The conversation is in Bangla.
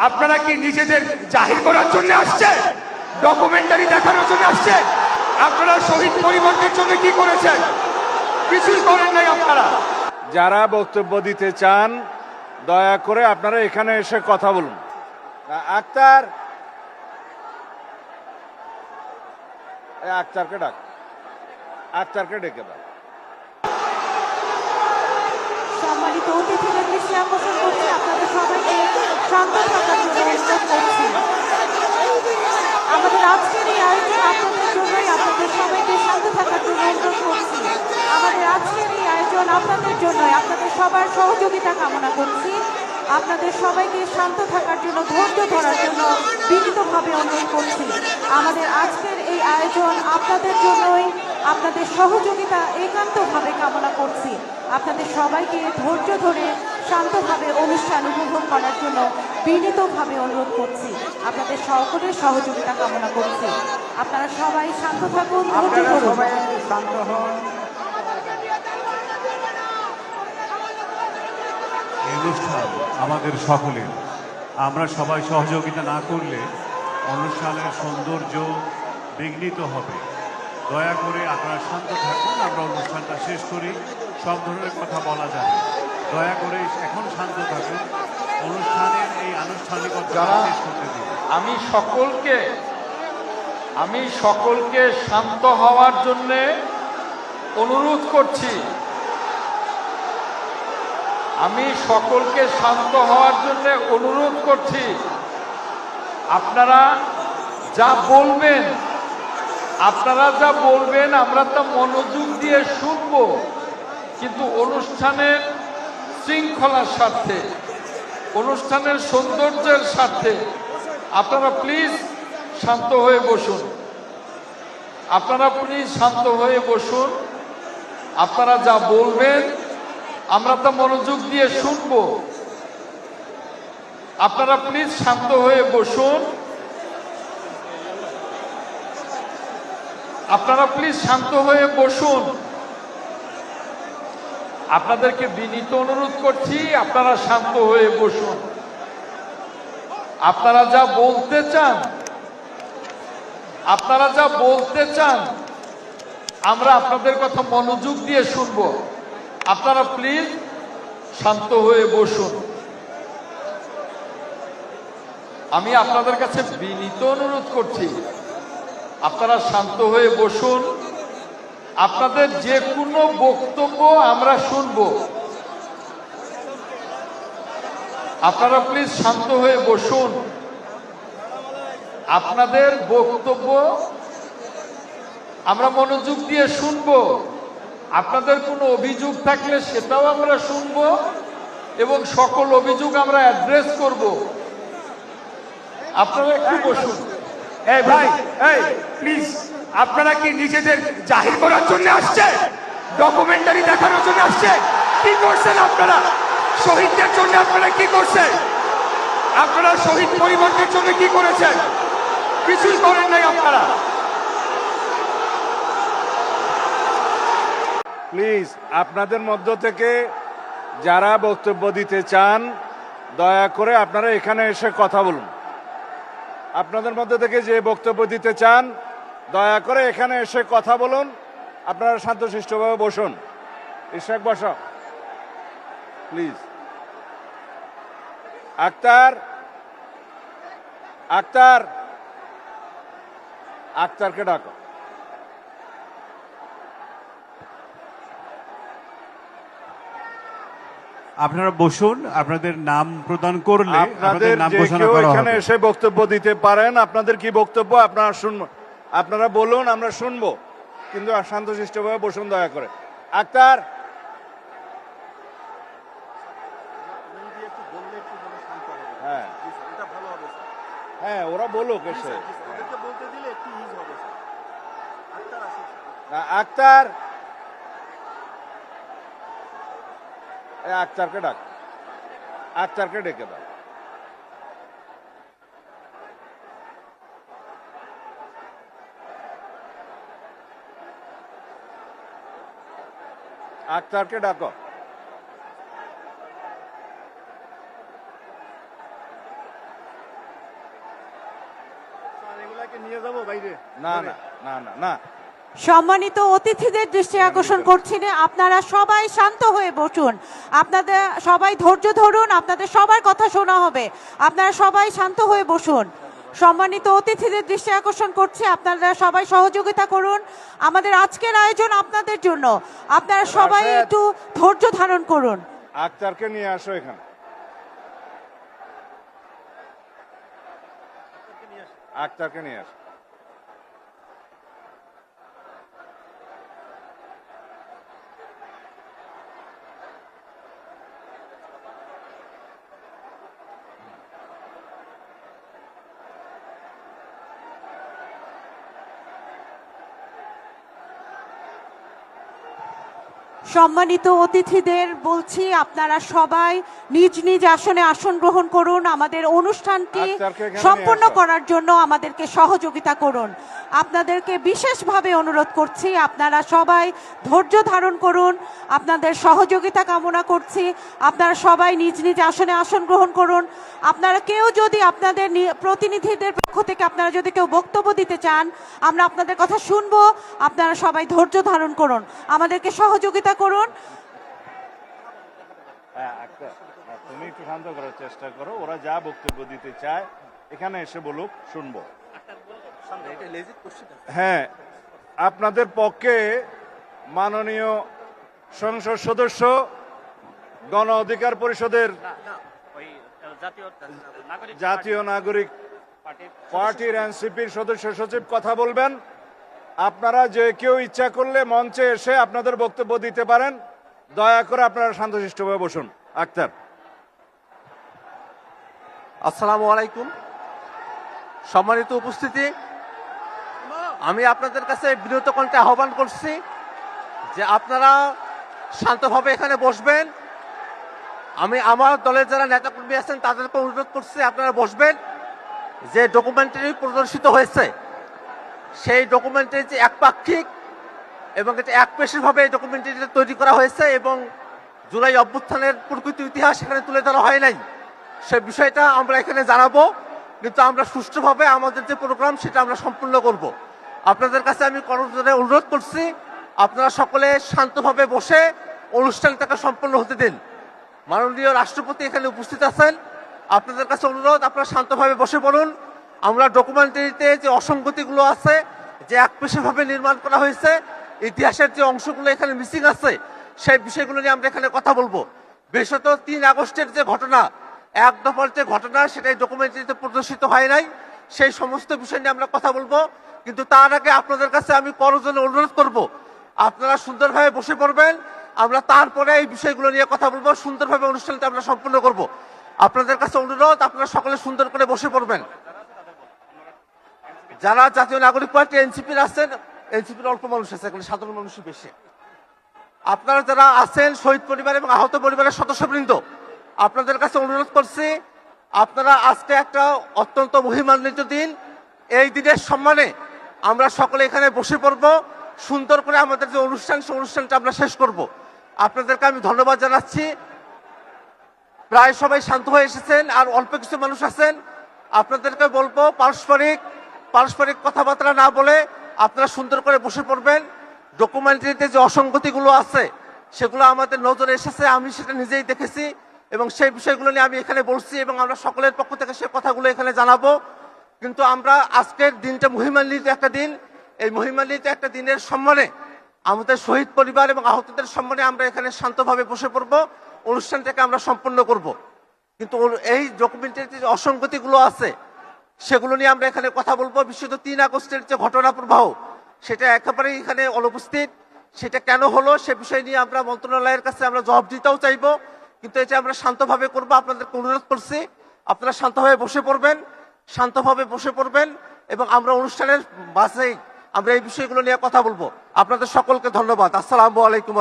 আপনারা কি নিজেদের জাহির করার জন্য আসছে, ডকুমেন্টারি দেখানোর জন্য আসছে? আপনারা শহীদ পরিবারদের জন্য কি করেছেন? কিছুই করেন নাই আপনারা। যারা বক্তব্য দিতে চান দয়া করে আপনারা এখানে এসে কথা বলুন। আক্তার, আক্তারকে ডাক, আক্তারকে ডেকে দাও। সম্মানিত অতিথিদের দৃষ্টি আকর্ষণ করছি, আপনাদের সবাইকে শান্ত থাকার জন্য অনুরোধ করছি। আমাদের আজকের এই আয়োজন আপনাদের জন্যই, আপনাদের সবাইকে শান্ত থাকার জন্য অনুরোধ করছি। আমাদের আজকের এই আয়োজন আপনাদের জন্যই, আপনাদের সবার সহযোগিতা কামনা করছি। আপনাদের সবাইকে শান্ত থাকার জন্য, ধৈর্য ধরার জন্য বিনীতভাবে অনুরোধ করছি। আমাদের আজকের এই আয়োজন আপনাদের জন্যই, আপনাদের সহযোগিতা একান্তভাবে কামনা করছি। আপনাদের সবাইকে ধৈর্য ধরে শান্তভাবে অনুষ্ঠান উপভোগ করার জন্য বিনীতভাবে অনুরোধ করছি। আপনাদের সকলের সহযোগিতা কামনা করছি। আপনারা সবাই শান্ত থাকুন, ধৈর্য ধরুন। শান্ত হন। এই অনুষ্ঠান আমাদের সকলের। আমরা সবাই সহযোগিতা না করলে অনুষ্ঠানের সৌন্দর্য বিঘ্নিত হবে। দয়া করে আপনারা শান্ত থাকুন, আমরা অনুষ্ঠানটা শেষ করি। সব ধরনের কথা বলা যাবে, দয়া করে এখন শান্ত থাকুন। অনুষ্ঠানের এই আনুষ্ঠানিকতা শেষ করতে দিন। আমি সকলকে শান্ত হওয়ার জন্য অনুরোধ করছি। আপনারা যা বলবেন আমরা তা মনোযোগ দিয়ে শুনব, কিন্তু অনুষ্ঠানের শৃঙ্খলার স্বার্থে, অনুষ্ঠানের সৌন্দর্যের স্বার্থে আপনারা প্লিজ শান্ত হয়ে বসুন। আপনারা যা বলবেন আমরা তা মনোযোগ দিয়ে শুনব। আপনারা প্লিজ শান্ত হয়ে বসুন। আপনাদেরকে বিনীত অনুরোধ করছি, আপনারা শান্ত হয়ে বসুন। আপনারা যা বলতে চান আমরা আপনাদের কথা মনোযোগ দিয়ে শুনব। আপনারা প্লিজ শান্ত হয়ে বসুন। আমি আপনাদের কাছে বিনীত অনুরোধ করছি, আপনারা শান্ত হয়ে বসুন। আপনাদের যে কোনো বক্তব্য আমরা শুনব। আপনারা প্লিজ শান্ত হয়ে বসুন। আপনাদের বক্তব্য আমরা মনোযোগ দিয়ে শুনব। আপনাদের কোনো অভিযোগ থাকলে সেটাও আমরা শুনব এবং সকল অভিযোগ আমরা অ্যাড্রেস করব। আপনারা একটু বসুন। এই ভাই, এই প্লিজ, আপনারা কি নিজেদের জাহির করার জন্য আসছে, ডকুমেন্টারি দেখানোর জন্য আসছে? কি করছেন আপনারা? শহীদদের জন্য আপনারা কি করছেন? আপনারা শহীদ পরিবারদের জন্য কি করেছেন? কিছুই করেন নাই আপনারা। প্লিজ আপনাদের মধ্য থেকে যারা বক্তব্য দিতে চান দয়া করে আপনারা এখানে এসে কথা বলুন। আপনাদের মধ্যে থেকে যে বক্তব্য দিতে চান দয়া করে এখানে এসে কথা বলুন। আপনারা শান্তশিষ্টভাবে বসুন। ইশাক বসো প্লিজ। আক্তারকে ডাকো। আপনারা বসুন, আপনাদের নাম প্রদান করলে আপনাদের নাম যে ঘোষণা কেউ করা এখানে হবে। এসে বক্তব্য দিতে পারেন। আপনাদের কি বক্তব্য আপনারা শুনবো, আপনারা বলুন, আমরা শুনবো, কিন্তু শান্তশিষ্টভাবে বসুন দয়া করে। আক্তার, হ্যাঁ হ্যাঁ, ওরা বলুক এসে। আক্তার, আক্তারকে ডাক, আক্তারকে ডেকে দাও। আক্তারকে ডাকো। না না না না না সম্মানিত অতিথিদের দৃষ্টি আকর্ষণ করছি না, আপনারা সবাই শান্ত হয়ে বসুন। আপনাদের সবাই ধৈর্য ধরুন, আপনাদের সবার কথা শোনা হবে। আপনারা সবাই শান্ত হয়ে বসুন। সম্মানিত অতিথিদের দৃষ্টি আকর্ষণ করছি, আপনারা সবাই সহযোগিতা করুন। আমাদের আজকের আয়োজন আপনাদের জন্য, আপনারা সবাই রাশেদ। একটু ধৈর্য ধারণ করুন। আক্তারকে নিয়ে আসো এখানে। আক্তারকে নিয়ে আসো। সম্মানিত অতিথিদের বলছি, আপনারা সবাই নিজ নিজ আসনে আসন গ্রহণ করুন। আমাদের অনুষ্ঠানটি আক্তারকে এখানে সম্পন্ন নিয়ে আসো। করার জন্য আমাদেরকে সহযোগিতা করুন। আপনাদেরকে বিশেষভাবে অনুরোধ করছি, আপনারা সবাই ধৈর্য ধারণ করুন। আপনাদের সহযোগিতা কামনা করছি। আপনারা সবাই নিজ নিজ আসনে আসন গ্রহণ করুন। আপনারা কেউ যদি আপনাদের প্রতিনিধিদের পক্ষ থেকে আপনারা যদি কেউ বক্তব্য দিতে চান, আমরা আপনাদের কথা শুনবো। আপনারা সবাই ধৈর্য ধারণ করুন, আমাদেরকে সহযোগিতা করুন। হ্যাঁ, আক্তার, তুমি একটু শান্ত করার চেষ্টা করো। ওরা যা বক্তব্য দিতে চায় এখানে এসে বলুক, শুনবো। হ্যাঁ, আপনাদের পক্ষে মাননীয় সংসদ সদস্য গণ অধিকার পরিষদের জাতীয় নাগরিক পার্টির এনসিপির সদস্য সচিব কথা বলবেন। আপনারা যে কেউ ইচ্ছা করলে মঞ্চে এসে আপনাদের বক্তব্য দিতে পারেন। দয়া করে আপনারা শান্তশিষ্টভাবে বসুন। আক্তার। আসসালামু আলাইকুম। সম্মানিত উপস্থিতি, আমি আপনাদের কাছে বিনীত কণ্ঠে আহ্বান করছি যে আপনারা শান্তভাবে এখানে বসবেন। আমি আমার দলের যারা নেতাকর্মী আছেন তাদেরকে অনুরোধ করছি আপনারা বসবেন। যে ডকুমেন্টারি প্রদর্শিত হয়েছে সেই ডকুমেন্টারি যে একপাক্ষিক এবং এটা একপেশীভাবে এই ডকুমেন্টারিটা তৈরি করা হয়েছে এবং জুলাই অভ্যুত্থানের প্রকৃত ইতিহাস এখানে তুলে ধরা হয় নাই, সে বিষয়টা আমরা এখানে জানাবো। কিন্তু আমরা সুষ্ঠুভাবে আমাদের যে প্রোগ্রাম সেটা আমরা সম্পূর্ণ করব। আপনাদের কাছে আমি করজোরে অনুরোধ করছি আপনারা সকলে শান্তভাবে বসে অনুষ্ঠানটাকে সম্পন্ন হতে দিন। মাননীয় রাষ্ট্রপতি এখানে উপস্থিত আছেন, আপনাদের কাছে অনুরোধ আপনারা শান্তভাবে বসে পড়ুন। আমরা ডকুমেন্টারিতে যে অসঙ্গতিগুলো আছে, যে একপেশীভাবে নির্মাণ করা হয়েছে, ইতিহাসের যে অংশগুলো এখানে মিসিং আছে, সেই বিষয়গুলো নিয়ে আমরা এখানে কথা বলবো। বিশেষত 3 আগস্টের যে ঘটনা, এক দফার যে ঘটনা, সেটাই ডকুমেন্টারিতে প্রদর্শিত হয় নাই। সেই সমস্ত বিষয় নিয়ে আমরা কথা বলবো। কিন্তু তার আগে আপনাদের কাছে আমি করজোরে অনুরোধ করব আপনারা সুন্দরভাবে বসে পড়বেন। আমরা তারপরে এই বিষয়গুলো নিয়ে কথা বলবো। সুন্দরভাবে অনুষ্ঠানটা আমরা সম্পূর্ণ করব। আপনাদের কাছে অনুরোধ আপনারা সকলে সুন্দর করে বসে পড়বেন। যারা জাতীয় নাগরিক পার্টি এনসিপির আছেন, এনসিপির অল্প মানুষ আছে, এখানে সাধারণ মানুষই বেশি। আপনারা যারা আছেন শহীদ পরিবার এবং আহত পরিবারের সদস্যবৃন্দ, আপনাদের কাছে অনুরোধ করছি আপনারা আজকে একটা অত্যন্ত মহিমান্বিত দিন। এই দিনের সম্মানে আমরা সকলে এখানে বসে পড়ব। সুন্দর করে আমাদের যে অনুষ্ঠান, সেই অনুষ্ঠানটা আমরা শেষ করব। আপনাদেরকে আমি ধন্যবাদ জানাচ্ছি। প্রায় সবাই শান্ত হয়ে এসেছেন, আর অল্প কিছু মানুষ আছেন। আপনাদেরকে বলবো পারস্পরিক কথাবার্তা না বলে আপনারা সুন্দর করে বসে পড়বেন। ডকুমেন্টারিতে যে অসঙ্গতিগুলো আছে সেগুলো আমাদের নজরে এসেছে, আমি সেটা নিজেই দেখেছি এবং সেই বিষয়গুলো নিয়ে আমি এখানে বলছি এবং আমরা সকলের পক্ষ থেকে সে কথাগুলো এখানে জানাবো। কিন্তু আমরা আজকের দিনটা মহিমান্বিত একটা দিন। এই মহিমান্বিত একটা দিনের সম্মানে আমাদের শহীদ পরিবার এবং আহতদের সম্মানে আমরা এখানে শান্তভাবে বসে পড়বো। অনুষ্ঠানটাকে আমরা সম্পন্ন করব। কিন্তু এই ডকুমেন্টারিতে যে অসঙ্গতিগুলো আছে সেগুলো নিয়ে আমরা এখানে কথা বলবো। বিশেষত 3 আগস্টের যে ঘটনা প্রবাহ, সেটা একেবারেই এখানে অনুপস্থিত। সেটা কেন হলো সে বিষয় নিয়ে আমরা মন্ত্রণালয়ের কাছে আমরা জবাবদিহিতাও চাইবো। কিন্তু এটা আমরা শান্তভাবে করবো। আপনাদেরকে অনুরোধ করছি আপনারা শান্তভাবে বসে পড়বেন এবং আমরা অনুষ্ঠানের বাসেই আমরা এই বিষয়গুলো নিয়ে কথা বলবো। আপনাদের সকলকে ধন্যবাদ। আসসালামু আলাইকুম।